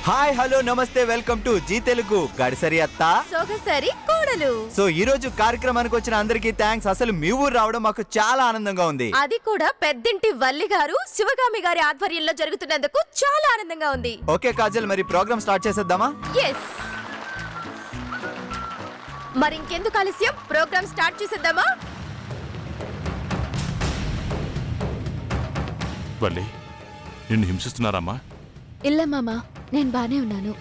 Hi hello నమస్తే welcome to G Telugu గడిసరి అత్త సొగసరి కోడలు. సో ఈ రోజు కార్యక్రమానికి వచ్చిన అందరికీ థ్యాంక్స్. అసలు మీ ఊరు రావడం మాకు చాలా ఆనందంగా ఉంది. అది కూడా పెద్దింటి వల్లి గారు శివగామి గారి ఆధ్వర్యంలో జరుగుతున్నందుకు చాలా ఆనందంగా ఉంది. ఓకే కాజల్, మరి ప్రోగ్రామ్ స్టార్ట్ చేసేద్దామా? ఎస్. మరి ఇంకెందుకు ఆలస్యం, ప్రోగ్రామ్ స్టార్ట్ చేసేద్దామా? వల్లి, నిన్ను హింసిస్తున్నారమ్మా? ఇల్ల మామా, నేను బానే ఉన్నాను.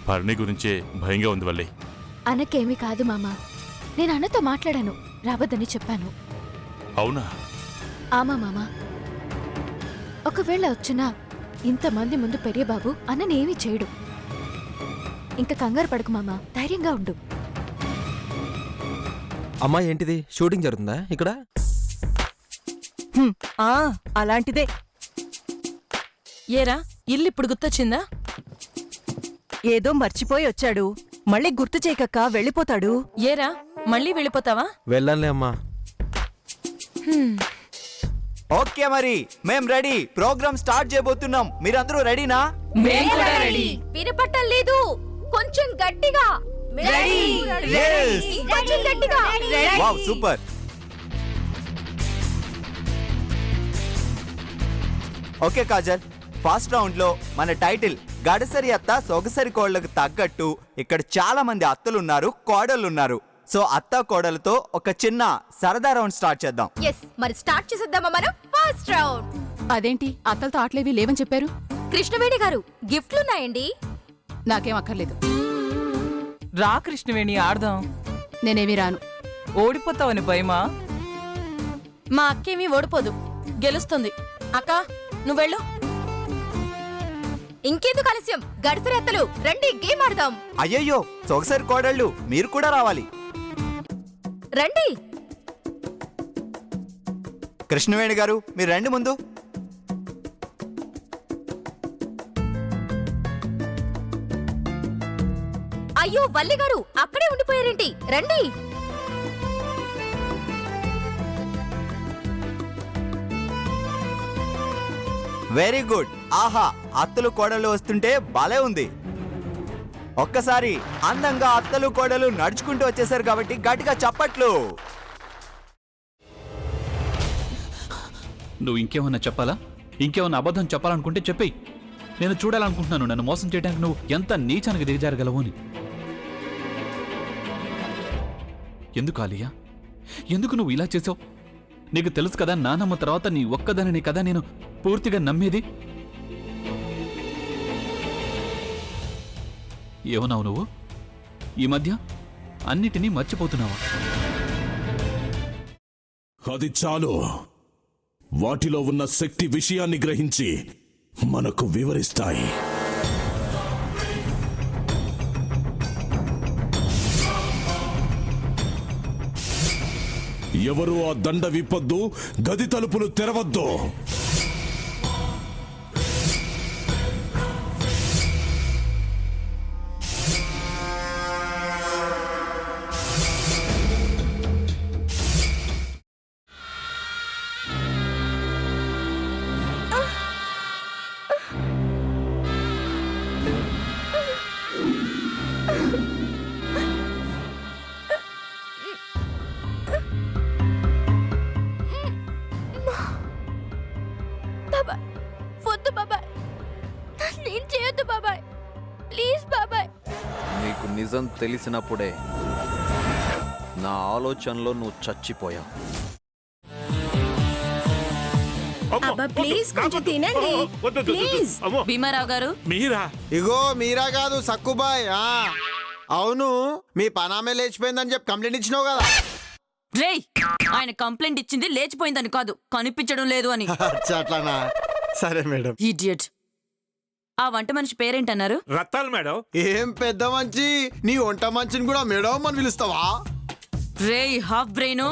భరణి గురించే భయంగా ఉంది వల్లి. అన్నకేమీ కాదు మామా, నేను అన్నతో మాట్లాడాను, రావద్దని చెప్పాను. అవునా? ఆమా మామా, ఒకవేళ వచ్చినా ఇంతమంది ముందు పెరియ బాబు అన్ననేమీ చేయడు. ఇంక కంగారు పడకు మామా, ధైర్యంగా ఉండు. అమ్మా, ఏంటిది షూటింగ్ జరుగుతుందా ఇక్కడ? అలాంటిదే. ఏరా, ఇల్లు ఇప్పుడు గుర్తొచ్చిందా? ఏదో మర్చిపోయి వచ్చాడు, మళ్ళీ గుర్తు చేయకక్క వెళ్ళిపోతాడు. ఏరా, మళ్ళీ వెళ్ళిపోతావా? వెళ్ళంలే అమ్మా. ఓకే, మరి మేం రెడీ. ప్రోగ్రామ్ స్టార్ట్ చేయబోతున్నాం. మీరందరూ రెడీనా? వినపట్టం లేదు, కొంచెం గట్టిగా. Yes. కొంచెం గట్టిగా. Wow, super. Okay Kajal, first round లో మన టైటిల్ గడసరి అత్త సొగసరి కోడలకు తగ్గట్టు ఇక్కడ చాలా మంది అత్తలున్నారు, కోడళ్ళున్నారు. సో అత్త కోడలతో ఒక చిన్న సరదా రౌండ్ స్టార్ట్ చేద్దాం. ఎస్, మరి స్టార్ట్ చేసేద్దామా మనం? First round. అదేంటి అత్తలతో ఆటలేవి లేవని చెప్పారు? కృష్ణవేణి గారు, గిఫ్ట్లున్నాయండి. నాకేం అక్కర్లేదు. రా కృష్ణవేణి, ఆడదాం. నేనేమి రాను. ఓడిపోతావని భయమా? మా అక్కేమీ ఓడిపోదు, గెలుస్తుంది. అక్క, నువ్వెళ్ళు. ఇంకెందుకు ఆలస్యం, గడసరి అత్తలు రండి, గేమ్ ఆడదాం. అయ్యయ్యో, సొగసరి కోడళ్ళు మీరు కూడా రావాలి. రండి. కృష్ణవేణి గారు, మీరు రండి ముందు. అయ్యో వల్లి గారు, అక్కడే ఉండిపోయారేంటి? రండి. Very good. ఆహా, అత్తలు కోడలు వస్తుంటే భలే ఉంది. ఒక్కసారి అందంగా అత్తలు కోడలు నడుచుకుంటూ వచ్చేసారు కాబట్టి గట్టిగా చప్పట్లు. నువ్వు ఇంకేమన్నా చెప్పాలా? ఇంకేమన్నా అబద్ధం చెప్పాలనుకుంటే చెప్పేయి. నేను చూడాలనుకుంటున్నాను నన్ను మోసం చేయడానికి నువ్వు ఎంత నీచానికి దిగజారగలవు అని. ఎందుకు ఆలియా, ఎందుకు నువ్వు ఇలా చేసావు? నీకు తెలుసు కదా, నానమ్మ తర్వాత నీ ఒక్కదానిని కదా నేను పూర్తిగా నమ్మేది. ఏమన్నావు నువ్వు? ఈ మధ్య అన్నిటినీ మర్చిపోతున్నావా? అది చాలు. వాటిలో ఉన్న శక్తి విషయాన్ని గ్రహించి మనకు వివరిస్తాయి. ఎవరు ఆ దండ విప్పొద్దు, గది తలుపులు తెరవద్దు. వద్దు బాబాయ్, నేను చేయొద్దు బాబాయ్, ప్లీజ్ బాబాయ్. నీకు నిజం తెలిసినప్పుడే నా ఆలోచనలో నువ్వు చచ్చిపోయావు. ప్లీజ్ కొంచెం తినండి. ప్లీజ్. భీమారావు గారు, మీరా? ఇగో మీరా కాదు, సక్కుబాయ్. అవును, మీ పనామే లేచిపోయిందని చెప్పి కంప్లైంట్ ఇచ్చినావు కదా. రేయ్, ఆయన కంప్లైంట్ ఇచ్చింది లేచిపోయిందని కాదు, కనిపించడం లేదు అని. అట్లానా? సరే మేడం. ఇడియట్. ఆ వంట మనిషి పేరేంటన్నారు? రత్తాలు మేడం. ఏం పెద్ద మంచి, నీ వంట మంచిని కూడా మేడం అని పిలుస్తావా? రేయ్ హాఫ్ బ్రెయిన్,